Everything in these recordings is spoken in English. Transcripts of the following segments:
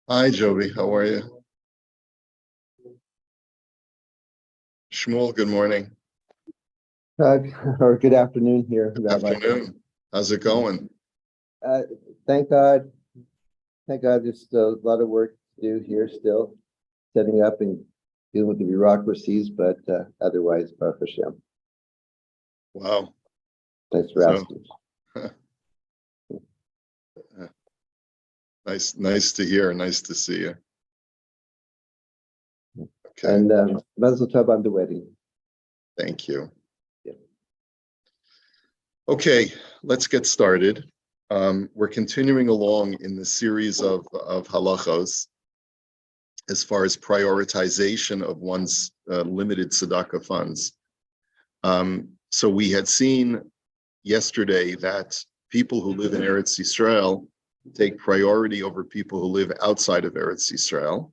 Hi, Joby. How are you? Shmuel, good morning. Uh, or good afternoon here, Good Rabbi. afternoon. How's it going? Uh, thank God, thank God, there's still a lot of work to do here still, setting up and dealing with the bureaucracies, but otherwise, Baruch Hashem. Wow. Thanks for So asking. nice to hear. Nice to see you. Okay. And Mazel Tov on the wedding. Thank you. Yeah. Okay, let's get started. We're continuing along in the series of halachos as far as prioritization of one's limited tzedakah funds. So we had seen yesterday that people who live in Eretz Yisrael take priority over people who live outside of Eretz Yisrael.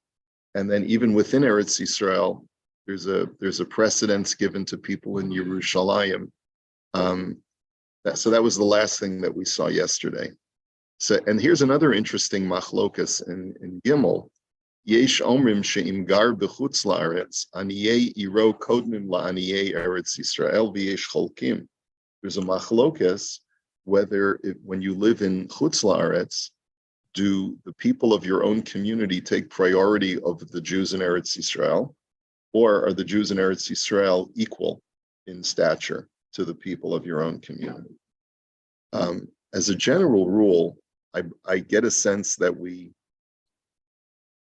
And then even within Eretz Yisrael, there's a precedence given to people in Yerushalayim. So that was the last thing that we saw yesterday. So, and here's another interesting machlokas in Gimel. Yesh omrim she'im gar b'chutz la'aretz, aniyei iro kodmim la'aniyei Eretz Yisrael v'yesh cholkim. There's a machlokas whether when you live in chutz la'aretz, do the people of your own community take priority over the Jews in Eretz Yisrael, or are the Jews in Eretz Yisrael equal in stature to the people of your own community? As a general rule, I get a sense that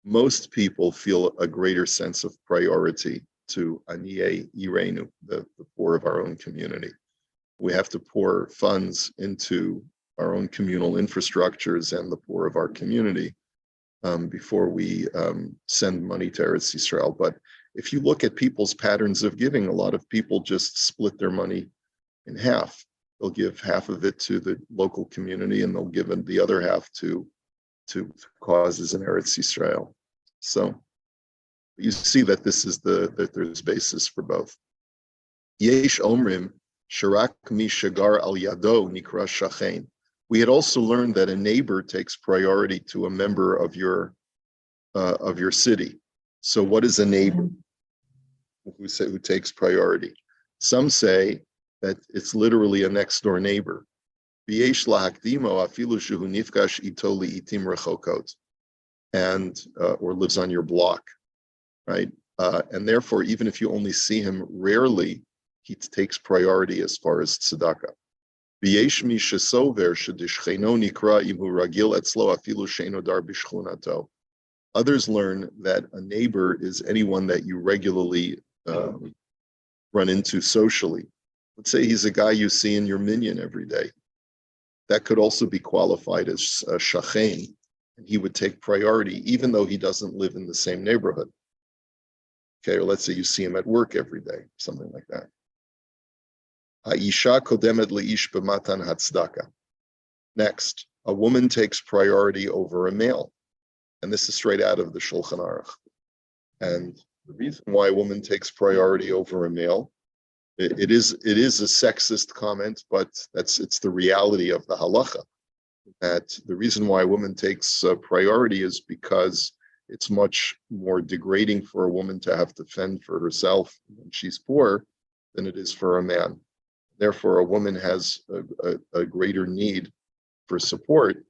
most people feel a greater sense of priority to Aniye Irenu, the poor of our own community. We have to pour funds into our own communal infrastructures and the poor of our community before we send money to Eretz Yisrael. But if you look at people's patterns of giving, a lot of people just split their money in half. They'll give half of it to the local community and they'll give the other half to causes in Eretz Yisrael. So you see that that there's basis for both. Yesh omrim sharak mi shagar al yado nikra shachen. We had also learned that a neighbor takes priority to a member of your city. So what is a neighbor who takes priority? Some say that it's literally a next door neighbor. And or lives on your block, right? And therefore, even if you only see him rarely, he takes priority as far as tzedakah. Others learn that a neighbor is anyone that you regularly run into socially. Let's say he's a guy you see in your minyan every day. That could also be qualified as a shachen, and he would take priority even though he doesn't live in the same neighborhood. Okay, or let's say you see him at work every day, something like that. Ha'isha kodemet leish b'matan hatzdaka. Next, a woman takes priority over a male, and this is straight out of the Shulchan Aruch. And the reason why a woman takes priority over a male, it is a sexist comment, but it's the reality of the halacha. That the reason why a woman takes priority is because it's much more degrading for a woman to have to fend for herself when she's poor than it is for a man. Therefore, a woman has a greater need for support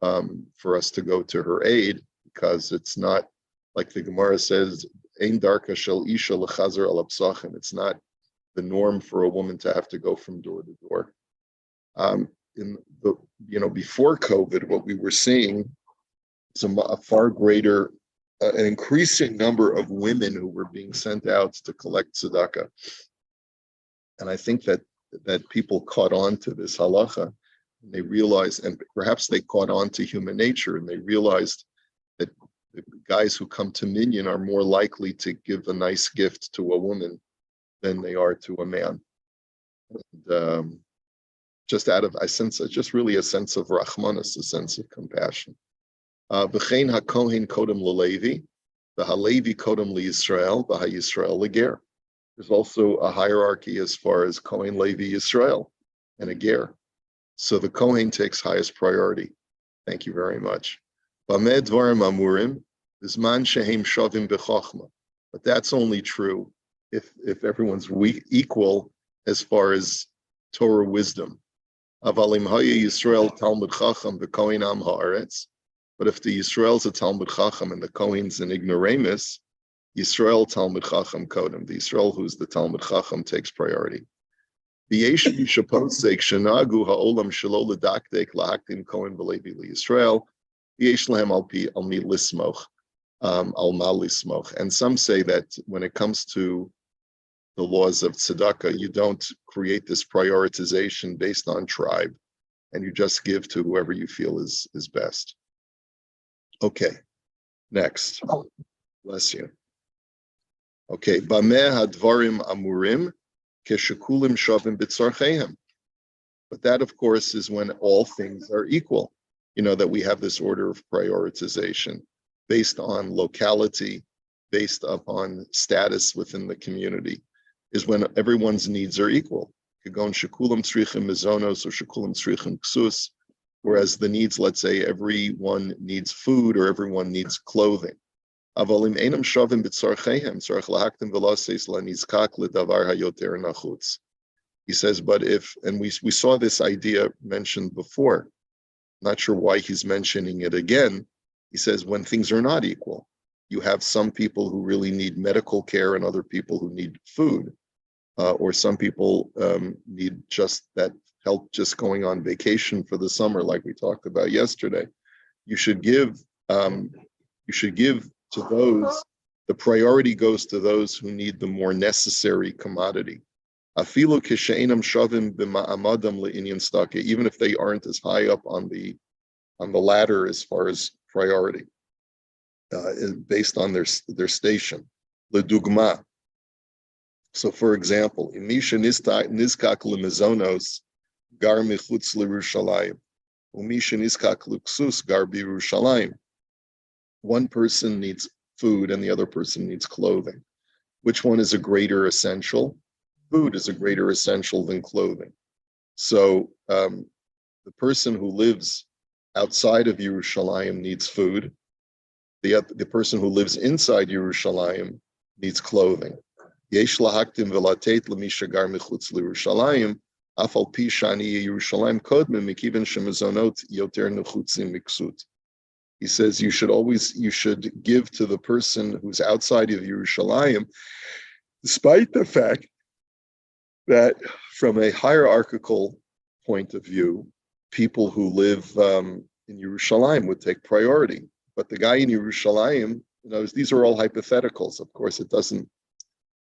for us to go to her aid, because it's not, like the Gemara says, Ein darka shel isha lechazer al psachim. It's not the norm for a woman to have to go from door to door. Before COVID, what we were seeing is a far greater, an increasing number of women who were being sent out to collect tzedakah. And I think that people caught on to this halacha, and they realized, and perhaps they caught on to human nature, and they realized that the guys who come to minyan are more likely to give a nice gift to a woman than they are to a man. And, just really a sense of rachmanis, a sense of compassion. V'chein hakohen kodem l'levi, v'halevi kodem liYisrael, v'haYisrael l'ger. There's also a hierarchy as far as Kohen, Levi, Yisrael, and a ger. So the Kohen takes highest priority. Thank you very much. Bameh dvarim amurim, bizman shehem shavim b'chochma. But that's only true if everyone's equal as far as Torah wisdom. Avalim haya Yisrael Talmud Chacham v'Kohen Am Haaretz. But if the Yisrael's a Talmud Chacham and the Kohen's an ignoramus, Yisrael Talmud Chacham Kodem. The Yisrael who's the Talmud Chacham takes priority. V'yesh mishaposek shenagu ha'olam shelo ledakdek lahakdim Kohen v'levi liYisrael. V'yesh lehem al mi lismoch, al ma lismoch. And some say that when it comes to the laws of tzedakah, you don't create this prioritization based on tribe, and you just give to whoever you feel is best. Okay, next. Bless you. Okay, bameh hadvarim amurim keshekulim shavim b'tzarchehem. But that, of course, is when all things are equal. You know, that we have this order of prioritization based on locality, based upon status within the community, is when everyone's needs are equal. Whereas the needs, let's say, everyone needs food or everyone needs clothing. He says, but if, and we saw this idea mentioned before, not sure why he's mentioning it again. He says, when things are not equal, you have some people who really need medical care and other people who need food. Or some people need just that help just going on vacation for the summer, like we talked about yesterday. You should give to those, the priority goes to those who need the more necessary commodity. Even if they aren't as high up on the ladder as far as priority, based on their station. Ledugma. So, for example, Imisha nizkak lemizonos gar michutz l'Yerushalayim, umisha nizkak l'ksus gar b'Yerushalayim. One person needs food and the other person needs clothing. Which one is a greater essential? Food is a greater essential than clothing. So, the person who lives outside of Yerushalayim needs food. The person who lives inside Yerushalayim needs clothing. Yesh lahaktim v'latet l'mishagar michutz l'Yerushalayim, afal pi shani Yerushalayim kodmim mikiven shemazonot yoter nechutzim miksut. He says you should give to the person who's outside of Yerushalayim, despite the fact that from a hierarchical point of view, people who live in Yerushalayim would take priority. But the guy in Yerushalayim, these are all hypotheticals. Of course, it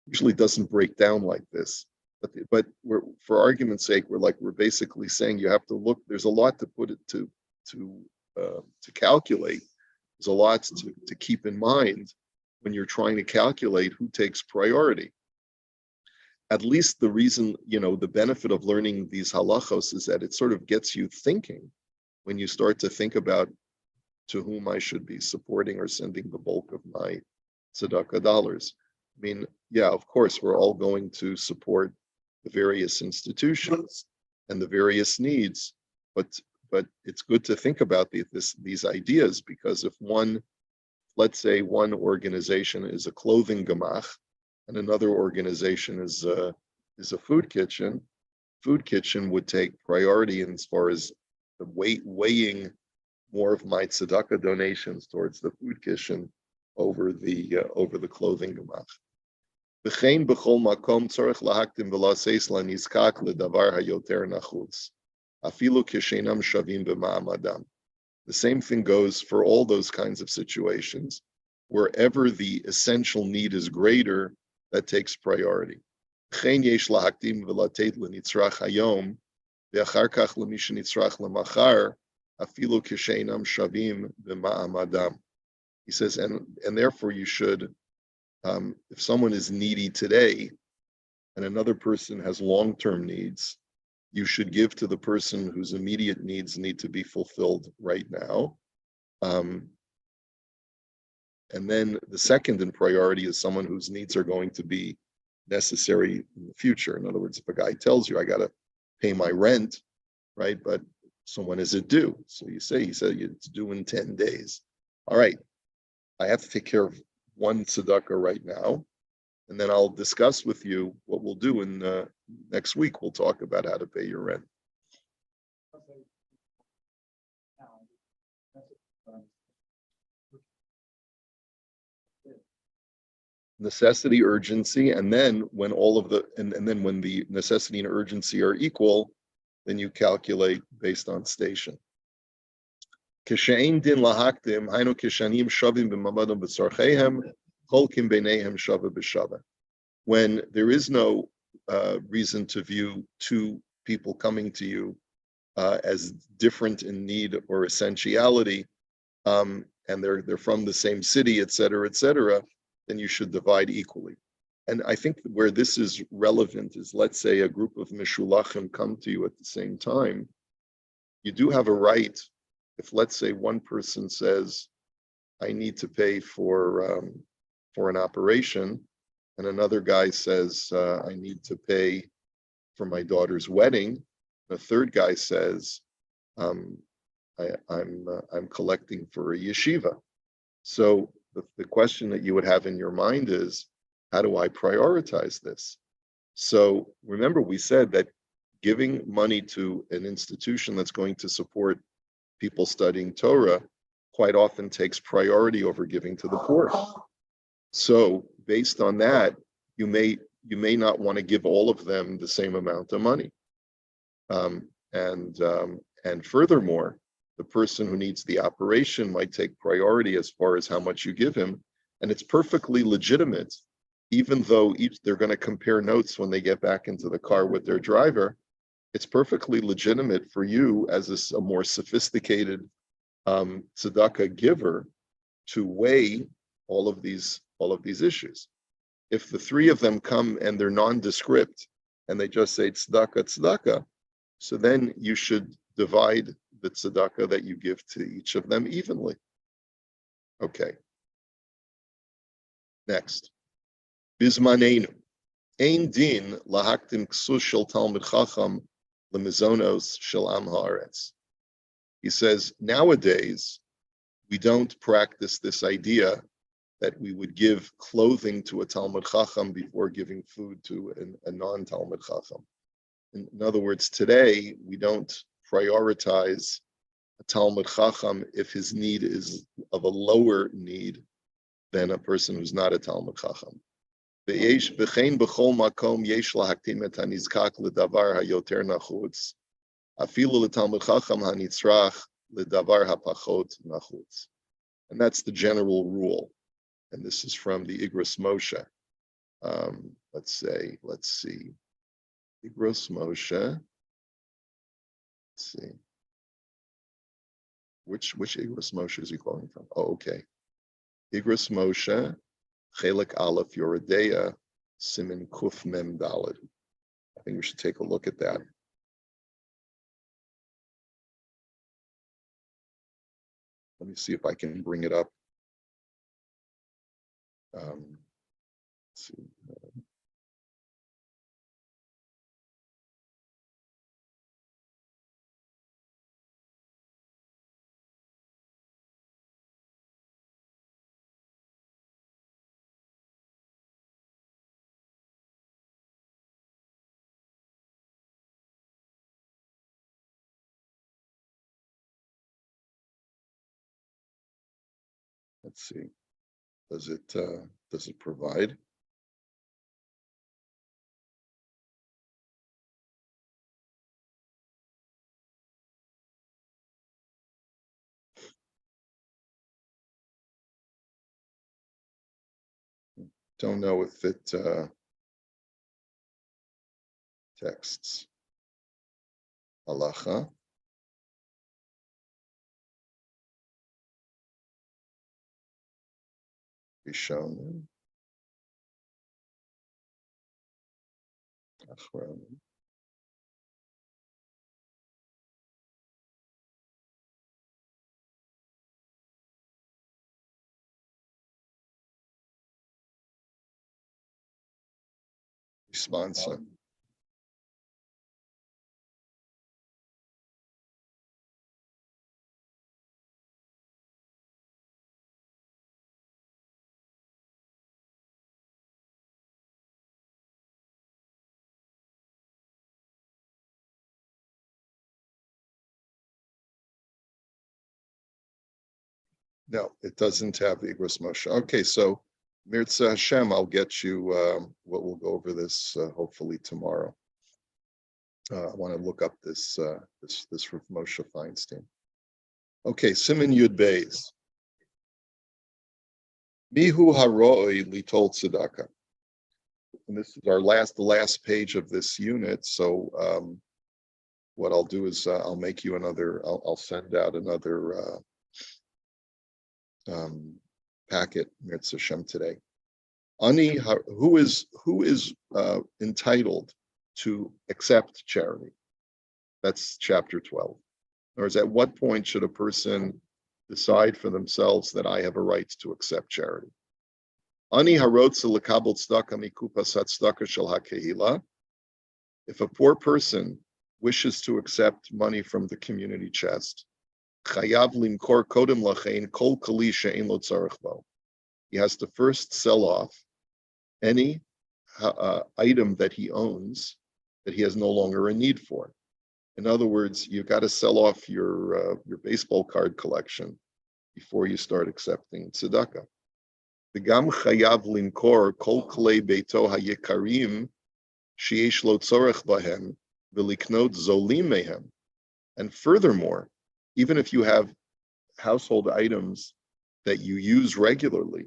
usually doesn't break down like this. But for argument's sake, we're basically saying you have to look. There's a lot to put it to calculate. There's a lot to keep in mind when you're trying to calculate who takes priority. At least the reason, the benefit of learning these halachos is that it sort of gets you thinking when you start to think about to whom I should be supporting or sending the bulk of my tzedakah dollars. I mean, yeah, of course, we're all going to support the various institutions and the various needs, but it's good to think about these ideas, because if let's say one organization is a clothing gemach and another organization is a food kitchen would take priority as far as the weighing more of my tzedakah donations towards the food kitchen over the clothing gemach. The same thing goes for all those kinds of situations. Wherever the essential need is greater, that takes priority. He says, and therefore you should, if someone is needy today and another person has long-term needs, you should give to the person whose immediate needs need to be fulfilled right now. And then the second in priority is someone whose needs are going to be necessary in the future. In other words, if a guy tells you, I got to pay my rent, right? But so when is it due? So he said it's due in 10 days. All right, I have to take care of one tzedakah right now, and then I'll discuss with you what we'll do in next week. We'll talk about how to pay your rent. Necessity, urgency, and then when all of the and then when the necessity and urgency are equal, then you calculate based on station. When there is no reason to view two people coming to you as different in need or essentiality, and they're from the same city, et cetera, then you should divide equally. And I think where this is relevant is, let's say a group of mishulachim come to you at the same time. You do have a right, if let's say one person says, I need to pay for an operation, and another guy says, I need to pay for my daughter's wedding. The third guy says, I'm collecting for a yeshiva. So the question that you would have in your mind is, how do I prioritize this? So remember, we said that giving money to an institution that's going to support people studying Torah quite often takes priority over giving to the poor. So based on that, you may not want to give all of them the same amount of money. And furthermore, the person who needs the operation might take priority as far as how much you give him. And it's perfectly legitimate, even though they're going to compare notes when they get back into the car with their driver. It's perfectly legitimate for you as a more sophisticated tzedakah giver to weigh all of these issues. If the three of them come and they're nondescript and they just say tzedakah, so then you should divide the tzedakah that you give to each of them evenly. Okay. Next. Bizmanenu. Ein din lahaktim ksus shel talmid chacham lemizonos shel am haaretz. He says, nowadays, we don't practice this idea that we would give clothing to a Talmud Chacham before giving food to a non-Talmud Chacham. In other words, today, we don't prioritize a Talmud Chacham if his need is of a lower need than a person who's not a Talmud Chacham. V'chein b'chol makom yesh lahaktim et hanizkak ledavar hayoter nachutz, afilu leTalmud Chacham hanitzrach ledavar hapachot nachutz. And that's the general rule. And this is from the Igros Moshe. Let's see. Igros Moshe. Let's see. Which Igros Moshe is he quoting from? Oh, okay. Igros Moshe, Chelik Aleph Yoredeya, Simin Kuf Mem Daled. I think we should take a look at that. Let me see if I can bring it up. Let's see. Let's see. Does it provide? Don't know if it texts. Halacha. Rishon. Achron. Responsa. No, it doesn't have Igros Moshe. Okay, so Mirza Hashem, I'll get you what we'll go over this hopefully tomorrow. I want to look up this Rav Moshe Feinstein. Okay, Siman Yud Beis. Mihu haroi litol tzedakah. And this is the last page of this unit. So what I'll do is I'll make you another. I'll send out another packet, Mirza Hashem, today. Ani, who is entitled to accept charity? That's chapter 12. Or is at what point should a person decide for themselves that I have a right to accept charity? Ani harotza lekabel tzedakah mikupas hatzedakah shel hakehila. If a poor person wishes to accept money from the community chest, chayav limkor kodem lachein kol kali she'ein lo tzarich bo. He has to first sell off any item that he owns that he has no longer a need for. In other words, you've got to sell off your baseball card collection before you start accepting tzedakah. V'gam chayav limkor kol klei beito hayikarim sheyesh lo tzorech bahem v'liknot zolim mehem. And furthermore, even if you have household items that you use regularly,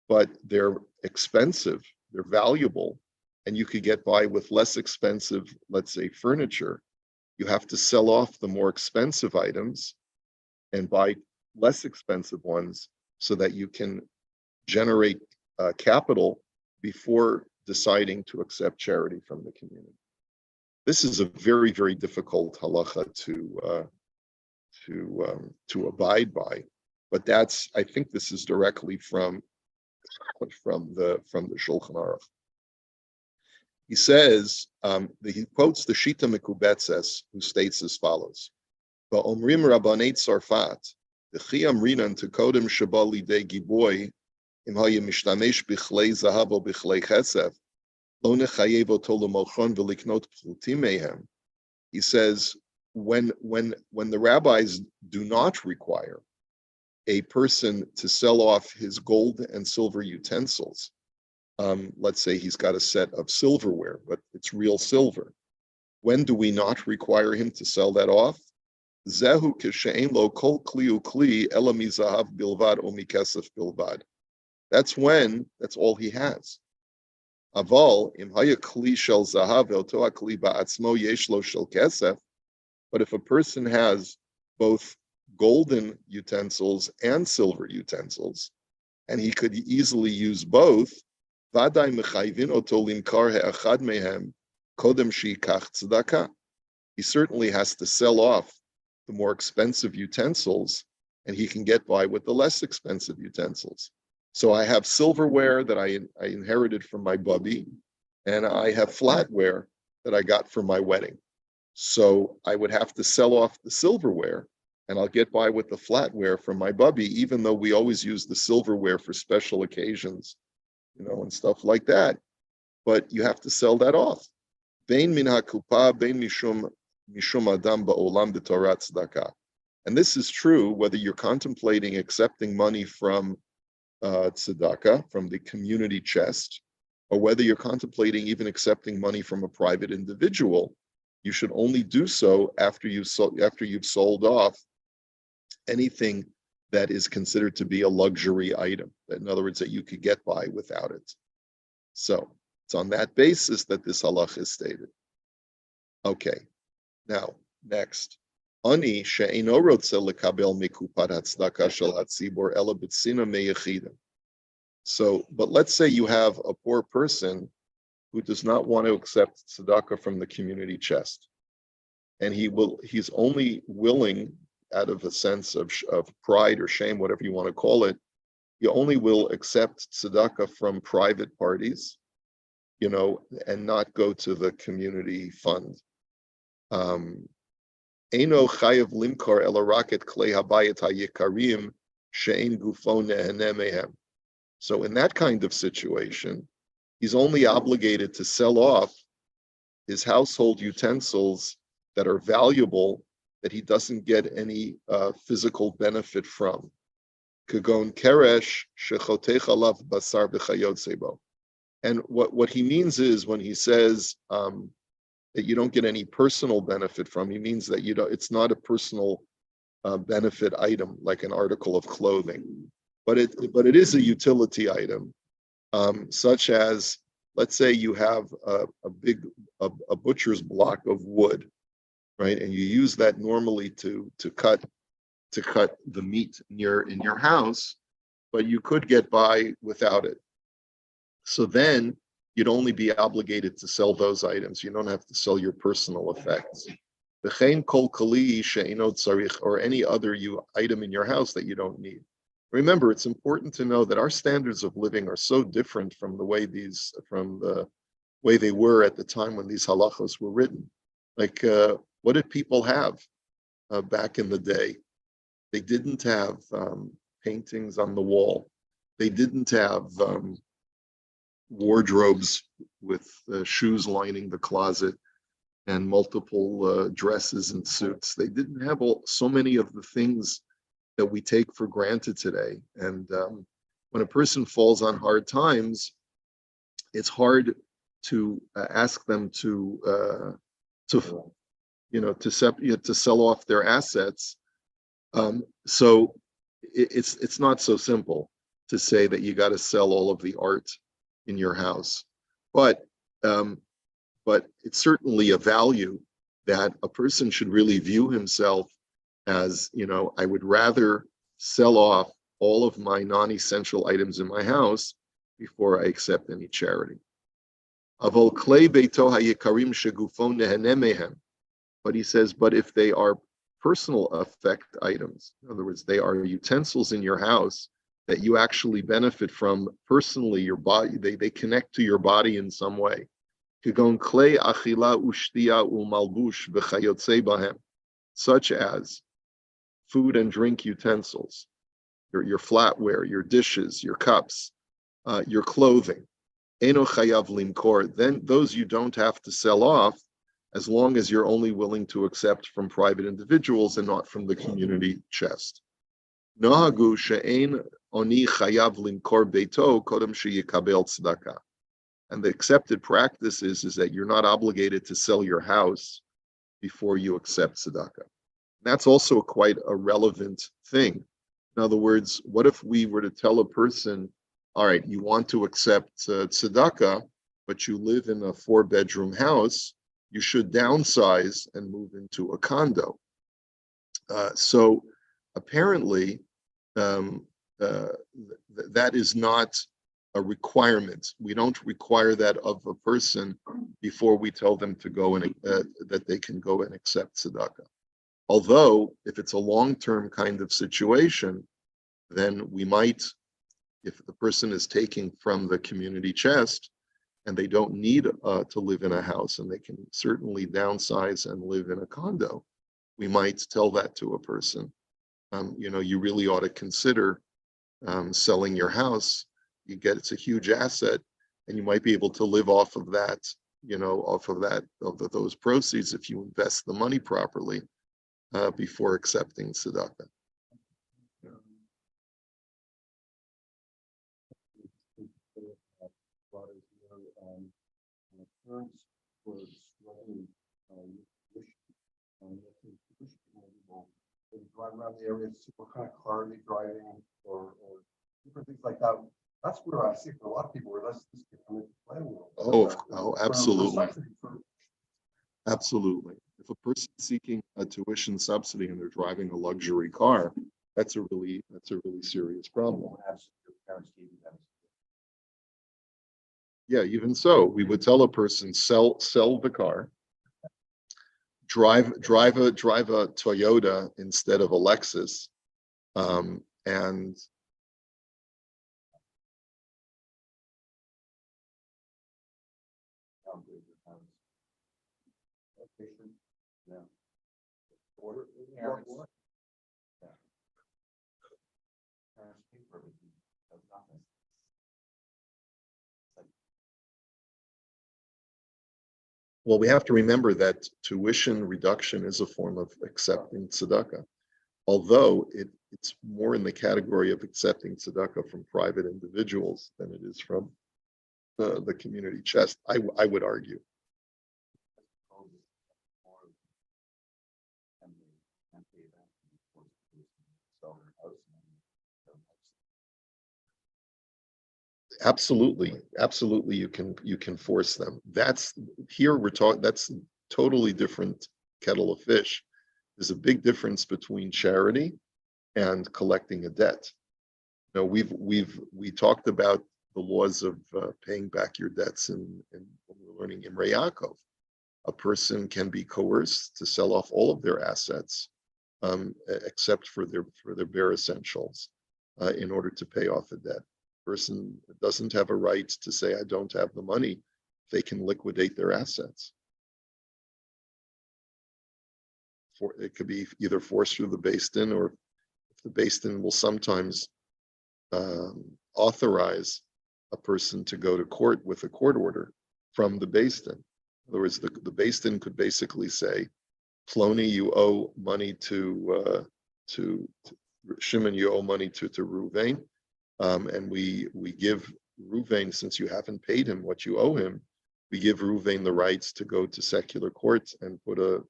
but they're expensive, they're valuable, and you could get by with less expensive, let's say, furniture, you have to sell off the more expensive items and buy less expensive ones so that you can generate capital before deciding to accept charity from the community. This is a very, very difficult halacha to abide by, but I think this is directly from the Shulchan Aruch. He says, he quotes the Shita Mekubetzes, who states as follows: "Ba'omrim Rabbanei Tzarfat, v'chi amrinan tekodem sheba lidei giboy im haya mishtamesh bichlei zahav o bichlei chesef lo nechayev oto lemochon v'liknot pchutim mehem." He says, when the rabbis do not require a person to sell off his gold and silver utensils, let's say he's got a set of silverware, but it's real silver. When do we not require him to sell that off? Zehu kishein lo kol kli ukli ela mizahav bilvad o mikesef bilvad. That's all he has. Aval im haya kli shel zahav oto hakli ba'atzmo yesh lo shel kesef. But if a person has both golden utensils and silver utensils, and he could easily use both, vaday mechayvin oto limkar he'achad mehem kodem sheikach tzedakah. He certainly has to sell off the more expensive utensils, and he can get by with the less expensive utensils. So I have silverware that I inherited from my bubby, and I have flatware that I got for my wedding. So I would have to sell off the silverware, and I'll get by with the flatware from my bubby, even though we always use the silverware for special occasions, and stuff like that. But you have to sell that off. Bein min hakupa, bein mishum adam ba'olam b'torat tzedakah. And this is true whether you're contemplating accepting money from tzedakah, from the community chest, or whether you're contemplating even accepting money from a private individual. You should only do so after you've sold off anything that is considered to be a luxury item. In other words, that you could get by without it. So it's on that basis that this halach is stated. Okay, now next. Ani she'eino rotze lekabel mikupat hatzdaka shel hatzibor ela b'tzina meyechidim. So, but let's say you have a poor person who does not want to accept tzedakah from the community chest, and he's only willing, out of a sense of pride or shame, whatever you want to call it, he only will accept tzedakah from private parties, and not go to the community fund. Eino chayav limkar ela raket klei habayit hayikarim she'ein gufo neheneh mehem. So in that kind of situation, he's only obligated to sell off his household utensils that are valuable, that he doesn't get any physical benefit from. Kagon keresh shechotech alav basar b'chayotze bo. And what he means is when he says that you don't get any personal benefit from, he means that you don't. It's not a personal benefit item like an article of clothing, but it is a utility item, such as, let's say you have a butcher's block of wood, right, and you use that normally to cut the meat in your house, but you could get by without it. So then you'd only be obligated to sell those items. You don't have to sell your personal effects. Or any other item in your house that you don't need. Remember, it's important to know that our standards of living are so different from the way they were at the time when these halachos were written. Like, what did people have back in the day? They didn't have paintings on the wall. They didn't have wardrobes with shoes lining the closet and multiple dresses and suits. They didn't have so many of the things that we take for granted today. And when a person falls on hard times, it's hard to ask them to sell off their assets. So it's not so simple to say that you got to sell all of the art in your house, but it's certainly a value that a person should really view himself as, I would rather sell off all of my non-essential items in my house before I accept any charity. But he says, but if they are personal effect items, in other words, they are utensils in your house that you actually benefit from personally, your body, they connect to your body in some way. Such as food and drink utensils, your flatware, your dishes, your cups, your clothing. Then those you don't have to sell off, as long as you're only willing to accept from private individuals and not from the community chest. Nahagu she'ein oni chayav limkor beito kodem sheyikabel tzedakah. And the accepted practice is that you're not obligated to sell your house before you accept tzedakah. That's also quite a relevant thing. In other words, what if we were to tell a person, all right, you want to accept tzedakah, but you live in a 4-bedroom house, you should downsize and move into a condo. So apparently, that is not a requirement. We don't require that of a person before we tell them to go and that they can go and accept tzedakah. Although, if it's a long-term kind of situation, then we might, if the person is taking from the community chest and they don't need to live in a house and they can certainly downsize and live in a condo, we might tell that to a person. You really ought to consider selling your house. It's a huge asset, and you might be able to live off of that, those proceeds if you invest the money properly before accepting tzedakah. They drive around the area, see what kind of car they're driving, or different things like that. That's where I see for a lot of people where this can come into play with. Absolutely. Absolutely. If a person is seeking a tuition subsidy and they're driving a luxury car, that's a really serious problem. Yeah, even so, we would tell a person sell the car, drive a Toyota instead of a Lexus, and well, we have to remember that tuition reduction is a form of accepting tzedakah. although it's more in the category of accepting tzedakah from private individuals than it is from the community chest, I would argue. Absolutely, you can force them. That's here we're talking. That's totally different kettle of fish. There's a big difference between charity and collecting a debt. Now we talked about the laws of paying back your debts, and when we were learning Imrei Yaakov, a person can be coerced to sell off all of their assets, except for their bare essentials, in order to pay off a debt. Person doesn't have a right to say, I don't have the money. They can liquidate their assets. It could be either forced through the Beis Din, or if the Beis Din will sometimes authorize a person to go to court with a court order from the Beis Din. In other words, the Beis Din could basically say, Ploni, you owe money to Shimon, you owe money to Ruvain. And we give Ruvain, since you haven't paid him what you owe him, we give Ruvain the rights to go to secular courts and put a,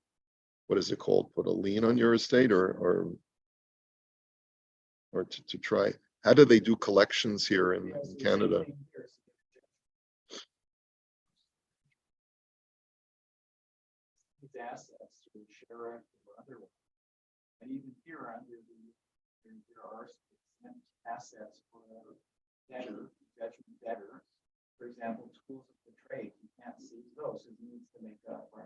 what is it called? Put a lien on your estate, or to try. How do they do collections here in Canada? Assets through share or otherwise, and even here there are assets for a debtor, judgment debtor. For example, tools of the trade, you can't seize those. It needs to make up for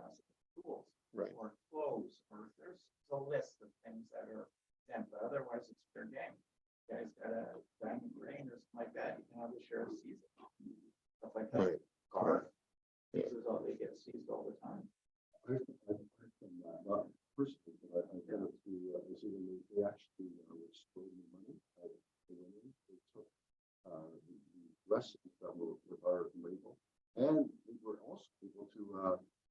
tools, Right. Or clothes, or there's a list of things that are exempt, but otherwise it's fair game. You guys got a diamond ring or something like that, you can have the sheriff seize it. Stuff like that. Right. Car, they get seized all the time. Not personally, but I got it through, they actually stole the money. They took the lessons that were with our label, and we were also able to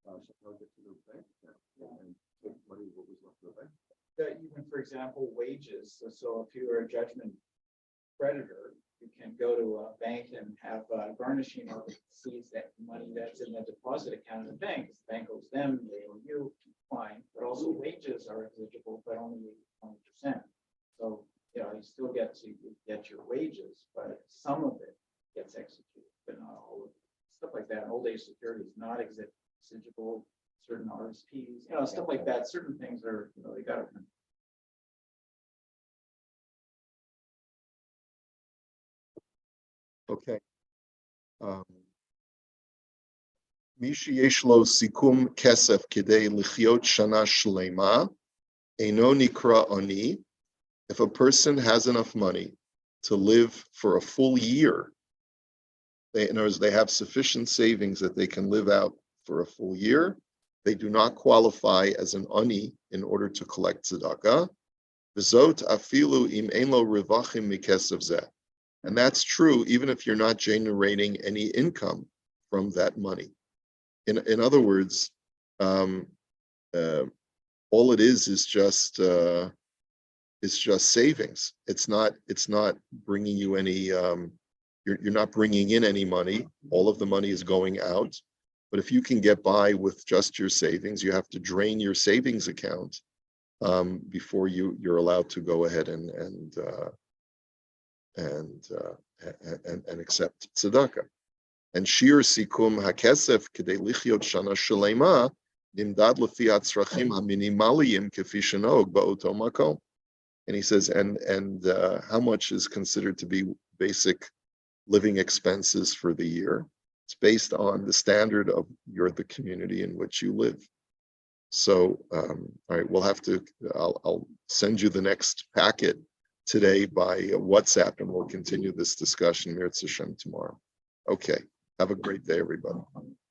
somehow get to their bank account and take money what was left of the bank. Even for example, wages. So if you are a judgment creditor, you can go to a bank and have garnishing or seize that money that's in the deposit account of the bank. The bank owes them, they owe you, fine. But also wages are exigible, but only 20%. So you still get to get your wages, but some of it gets executed, but not all of it. Stuff like that. Old age security is not exigible. Certain RSPs, stuff like that. Certain things are, they got to. Okay. Mishi yesh lo sikum kesef kidei lichyot shana shlema, eino nikra ani. If a person has enough money to live for a full year, in other words, they have sufficient savings that they can live out for a full year, they do not qualify as an ani in order to collect tzedakah. V'zot afilu im ein lo rivachim mikesef zeh. And that's true even if you're not generating any income from that money. In other words, all it is just savings. It's not bringing you any. You're not bringing in any money. All of the money is going out. But if you can get by with just your savings, you have to drain your savings account before you're allowed to go ahead and accept tzedakah. And shir sikum hakesef kedei lichyot shana shalema nimdad lefi hatzrachim haminimaliyim kefi shenog ba'oto makom. And he says, and how much is considered to be basic living expenses for the year? It's based on the standard of the community in which you live. So, all right, we'll have to. I'll send you the next packet today by WhatsApp, and we'll continue this discussion, Mirz Hashem, tomorrow. Okay. Have a great day, everybody.